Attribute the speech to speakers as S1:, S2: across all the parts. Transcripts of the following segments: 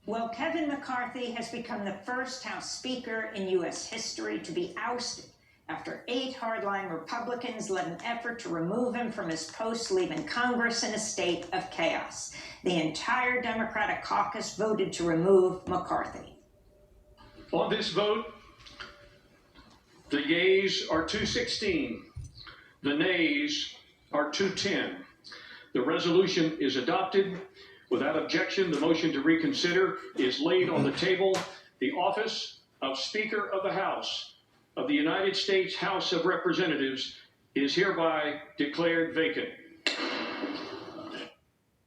S1: Well, Kevin McCarthy has become the first House Speaker in U.S. history to be ousted after 8 hardline Republicans led an effort to remove him from his post, leaving Congress in a state of chaos. The entire Democratic caucus voted to remove McCarthy.
S2: On this vote, the yeas are 216, the nays are 210. The resolution is adopted. Without objection, the motion to reconsider is laid on the table. The office of Speaker of the House of the United States House of Representatives is hereby declared vacant.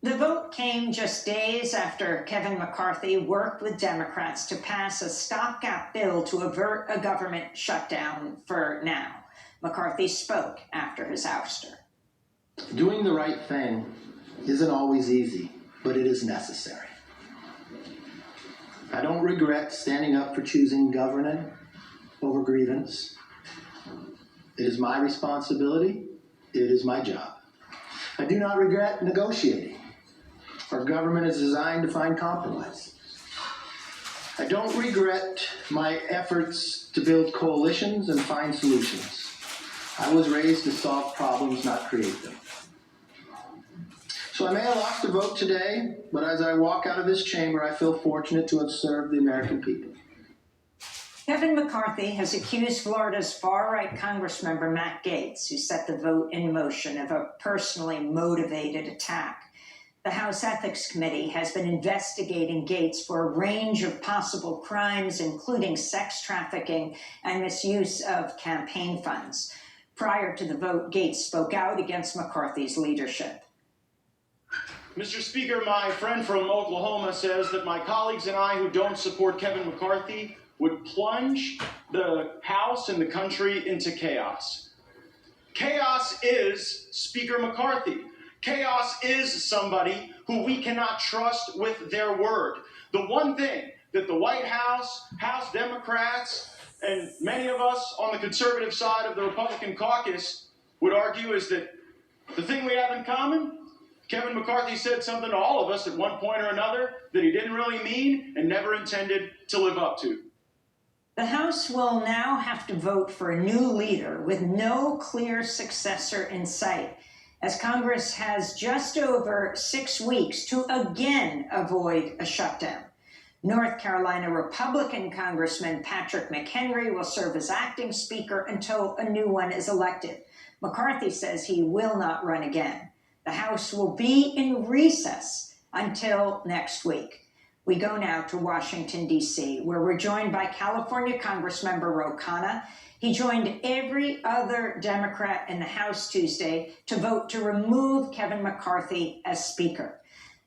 S1: The vote came just days after Kevin McCarthy worked with Democrats to pass a stopgap bill to avert a government shutdown for now. McCarthy spoke after his ouster.
S3: Doing the right thing isn't always easy, but it is necessary. I don't regret standing up for choosing governance over grievance. It is my responsibility. It is my job. I do not regret negotiating. Our government is designed to find compromise. I don't regret my efforts to build coalitions and find solutions. I was raised to solve problems, not create them. So I may have lost the vote today, but as I walk out of this chamber, I feel fortunate to have served the American people.
S1: Kevin McCarthy has accused Florida's far-right Congressmember Matt Gaetz, who set the vote in motion, of a personally motivated attack. The House Ethics Committee has been investigating Gaetz for a range of possible crimes, including sex trafficking and misuse of campaign funds. Prior to the vote, Gaetz spoke out against McCarthy's leadership.
S4: Mr. Speaker, my friend from Oklahoma says that my colleagues and I who don't support Kevin McCarthy would plunge the House and the country into chaos. Chaos is Speaker McCarthy. Chaos is somebody who we cannot trust with their word. The one thing that the White House, House Democrats, and many of us on the conservative side of the Republican caucus would argue is that the thing we have in common, Kevin McCarthy said something to all of us at one point or another that he didn't really mean and never intended to live up to.
S1: The House will now have to vote for a new leader with no clear successor in sight, as Congress has just over 6 weeks to again avoid a shutdown. North Carolina Republican Congressman Patrick McHenry will serve as acting Speaker until a new one is elected. McCarthy says he will not run again. The House will be in recess until next week. We go now to Washington, D.C., where we're joined by California Congressmember Ro Khanna. He joined every other Democrat in the House Tuesday to vote to remove Kevin McCarthy as Speaker.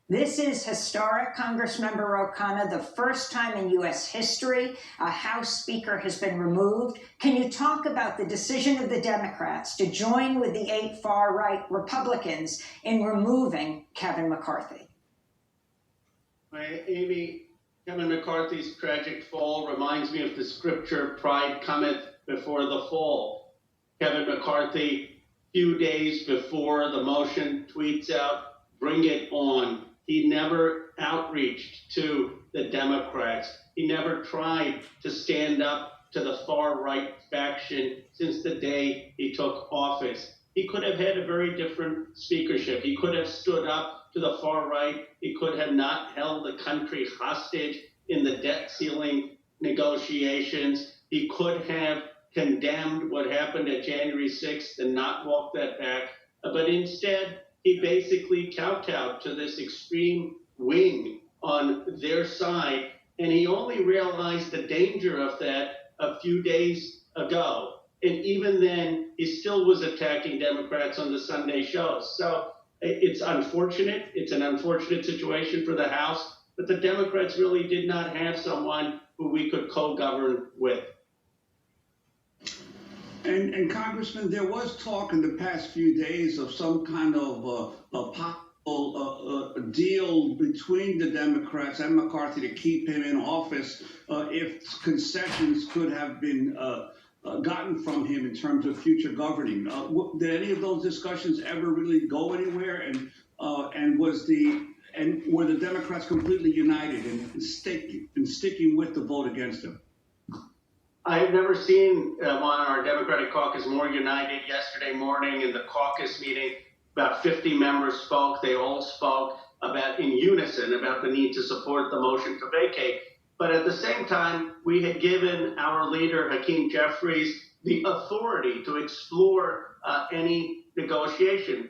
S1: This is historic, Congressmember Ro Khanna, the first time in U.S. history a House Speaker has been removed. Can you talk about the decision of the Democrats to join with the 8 far-right Republicans in removing Kevin McCarthy?
S5: Amy, Kevin McCarthy's tragic fall reminds me of the scripture, "Pride cometh before the fall." Kevin McCarthy, few days before the motion, tweets out, "Bring it on." He never outreached to the Democrats. He never tried to stand up to the far-right faction since the day he took office. He could have had a very different speakership. He could have stood up to the far right. He could have not held the country hostage in the debt ceiling negotiations. He could have condemned what happened at January 6th and not walked that back. But instead, he basically kowtowed to this extreme wing on their side. And he only realized the danger of that a few days ago. And even then, he still was attacking Democrats on the Sunday shows. So it's unfortunate. It's an unfortunate situation for the House. But the Democrats really did not have someone who we could co-govern with.
S6: And Congressman, there was talk in the past few days of some kind of a possible deal between the Democrats and McCarthy to keep him in office if concessions could have been gotten from him in terms of future governing. Did any of those discussions ever really go anywhere? And was the and were the Democrats completely united in sticking with the vote against him?
S5: I have never seen our Democratic caucus more united. Yesterday morning in the caucus meeting, about 50 members spoke. They all spoke in unison about the need to support the motion to vacate. But at the same time, we had given our leader, Hakeem Jeffries, the authority to explore any negotiation.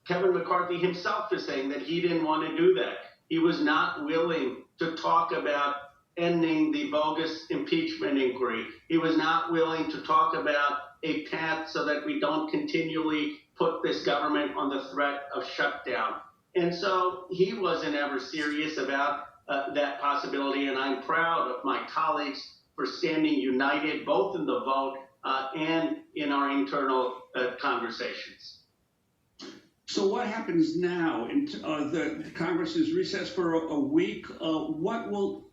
S5: Kevin McCarthy himself is saying that he didn't want to do that. He was not willing to talk about ending the bogus impeachment inquiry. He was not willing to talk about a path so that we don't continually put this government on the threat of shutdown. And so he wasn't ever serious about that possibility. And I'm proud of my colleagues for standing united, both in the vote and in our internal conversations.
S6: So what happens now? The Congress is recessed for a week.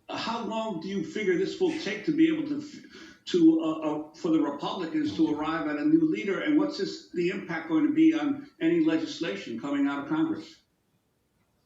S6: How long do you figure this will take to be able for the Republicans to arrive at a new leader? And what's the impact going to be on any legislation coming out of Congress?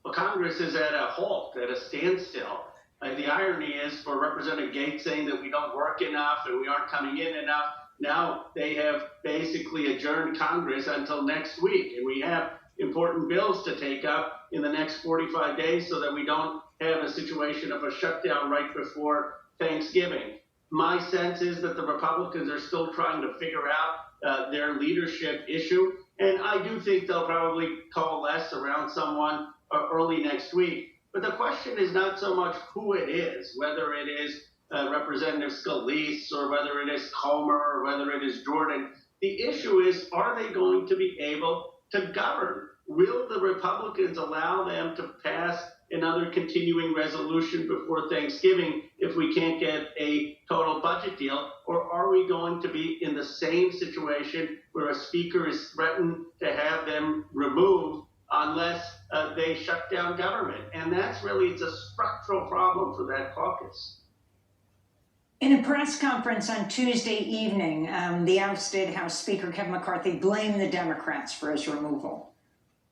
S5: Well, Congress is at a halt, at a standstill. The irony is for Representative Gates saying that we don't work enough and we aren't coming in enough. Now they have basically adjourned Congress until next week, and we have important bills to take up in the next 45 days so that we don't have a situation of a shutdown right before Thanksgiving. My sense is that the Republicans are still trying to figure out their leadership issue, and I do think they'll probably coalesce around someone early next week. But the question is not so much who it is, whether it is Representative Scalise or whether it is Comer or whether it is Jordan. The issue is, are they going to be able to govern? Will the Republicans allow them to pass another continuing resolution before Thanksgiving if we can't get a total budget deal? Or are we going to be in the same situation where a speaker is threatened to have them removed unless they shut down government? And that's really, it's a structural problem for that caucus.
S1: In a press conference on Tuesday evening, the ousted House Speaker Kevin McCarthy blamed the Democrats for his removal.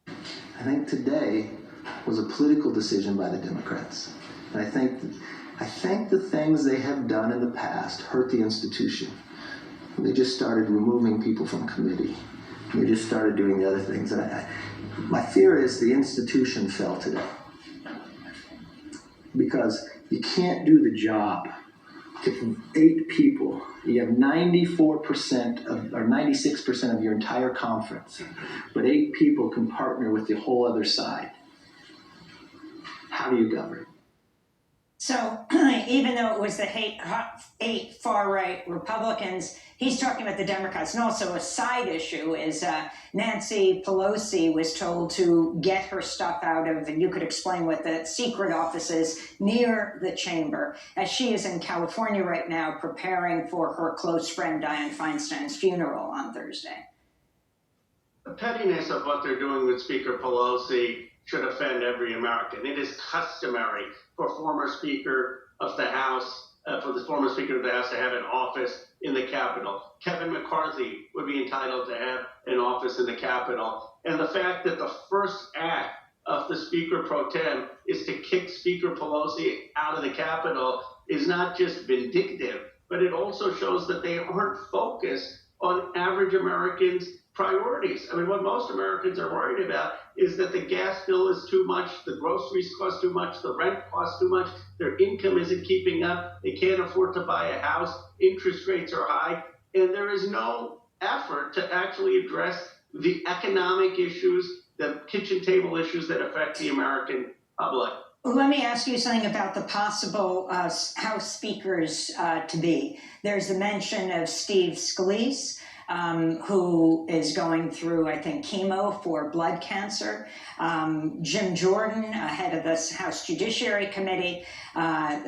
S3: I think today was a political decision by the Democrats. And I think the things they have done in the past hurt the institution. They just started removing people from committee. They just started doing the other things. And my fear is the institution fell today. Because you can't do the job. If 8 people, you have 94% or 96% of your entire conference, but 8 people can partner with the whole other side. How do you govern?
S1: So even though it was the 8 far-right Republicans, he's talking about the Democrats. And also a side issue is Nancy Pelosi was told to get her stuff out of, and you could explain what the secret offices near the chamber, as she is in California right now preparing for her close friend Dianne Feinstein's funeral on Thursday.
S5: The pettiness of what they're doing with Speaker Pelosi should offend every American. It is customary for the former Speaker of the House to have an office in the Capitol. Kevin McCarthy would be entitled to have an office in the Capitol. And the fact that the first act of the Speaker pro tem is to kick Speaker Pelosi out of the Capitol is not just vindictive, but it also shows that they aren't focused on average Americans' priorities. I mean, what most Americans are worried about is that the gas bill is too much, the groceries cost too much, the rent costs too much, their income isn't keeping up, they can't afford to buy a house, interest rates are high, and there is no effort to actually address the economic issues, the kitchen table issues that affect the American public.
S1: Let me ask you something about the possible House speakers to be. There's the mention of Steve Scalise, who is going through, I think, chemo for blood cancer. Jim Jordan, head of the House Judiciary Committee,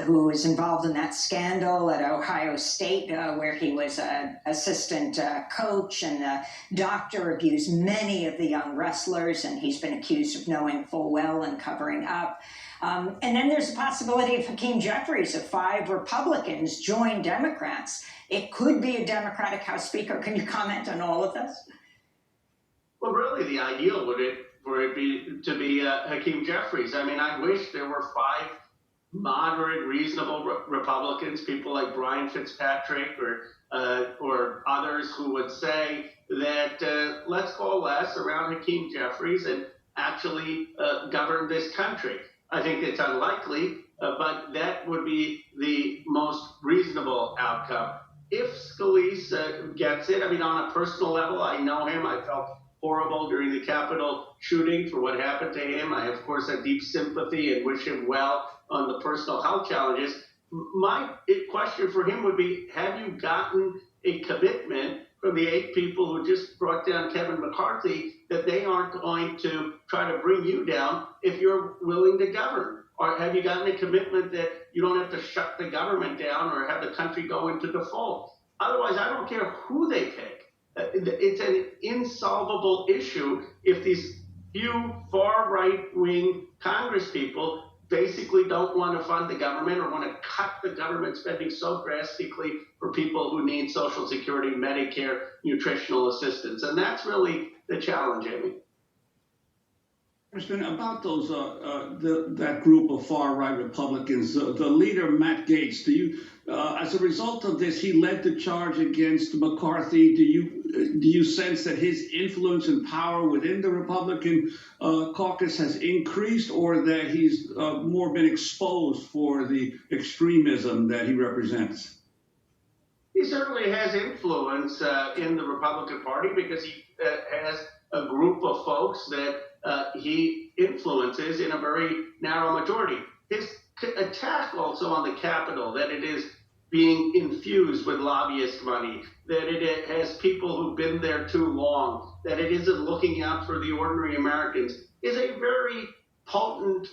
S1: who is involved in that scandal at Ohio State, where he was an assistant coach, and the doctor abused many of the young wrestlers, and he's been accused of knowing full well and covering up. And then there's the possibility of Hakeem Jeffries, if 5 Republicans join Democrats. It could be a Democratic House Speaker. Can you comment on all of this?
S5: Well, really, the ideal for it to be Hakeem Jeffries. I mean, I wish there were 5 moderate, reasonable Republicans, people like Brian Fitzpatrick or others who would say that let's coalesce around Hakeem Jeffries and actually govern this country. I think it's unlikely, but that would be the most reasonable outcome. If Scalise gets it, I mean, on a personal level, I know him. I felt horrible during the Capitol shooting for what happened to him. I, of course, have deep sympathy and wish him well on the personal health challenges. My question for him would be, have you gotten a commitment from the 8 people who just brought down Kevin McCarthy that they aren't going to try to bring you down if you're willing to govern? Or have you gotten a commitment that you don't have to shut the government down or have the country go into default? Otherwise, I don't care who they pick. It's an insolvable issue if these few far right-wing Congress people basically don't want to fund the government or want to cut the government spending so drastically for people who need Social Security, Medicare, nutritional assistance. And that's really the challenge, Amy.
S6: About those that group of far-right Republicans, the leader Matt Gaetz. Do you, as a result of this, he led the charge against McCarthy. Do you sense that his influence and power within the Republican caucus has increased, or that he's more been exposed for the extremism that he represents?
S5: He certainly has influence in the Republican Party because he has a group of folks that he influences in a very narrow majority. His attack also on the Capitol, that it is being infused with lobbyist money, that it has people who've been there too long, that it isn't looking out for the ordinary Americans, is a very potent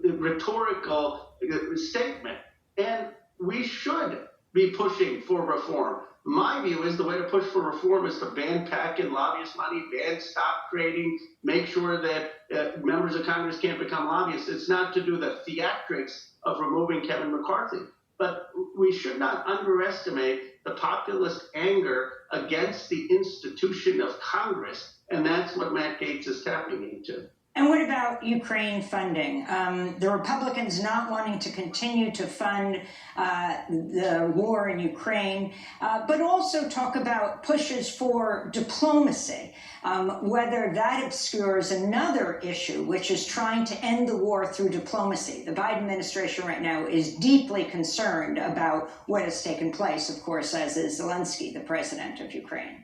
S5: rhetorical statement. And we should be pushing for reform. My view is the way to push for reform is to ban PAC and lobbyist money, ban stock trading, make sure that members of Congress can't become lobbyists. It's not to do the theatrics of removing Kevin McCarthy. But we should not underestimate the populist anger against the institution of Congress. And that's what Matt Gaetz is tapping into.
S1: And what about Ukraine funding? The Republicans not wanting to continue to fund the war in Ukraine, but also talk about pushes for diplomacy, whether that obscures another issue, which is trying to end the war through diplomacy. The Biden administration right now is deeply concerned about what has taken place, of course, as is Zelensky, the president of Ukraine.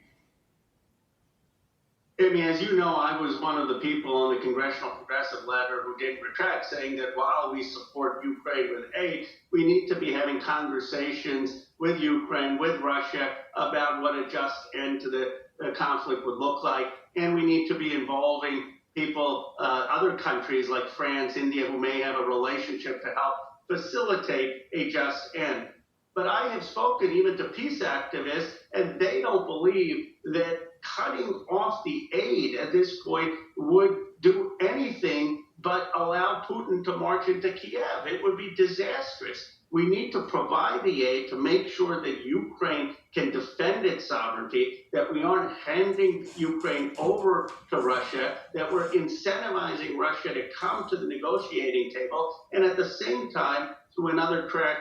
S5: I mean, as you know, I was one of the people on the Congressional Progressive Ladder who did retract, saying that while we support Ukraine with aid, we need to be having conversations with Ukraine, with Russia, about what a just end to the conflict would look like. And we need to be involving people, other countries like France, India, who may have a relationship to help facilitate a just end. But I have spoken even to peace activists, and they don't believe that cutting off the aid at this point would do anything but allow Putin to march into Kiev. It would be disastrous. We need to provide the aid to make sure that Ukraine can defend its sovereignty, that we aren't handing Ukraine over to Russia, that we're incentivizing Russia to come to the negotiating table, and at the same time, through another track,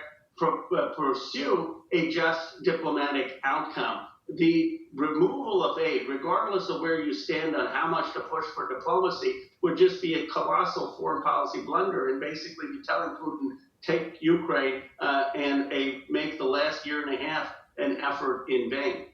S5: pursue a just diplomatic outcome. The removal of aid, regardless of where you stand on how much to push for diplomacy, would just be a colossal foreign policy blunder and basically be telling Putin, take Ukraine and make the last year and a half an effort in vain.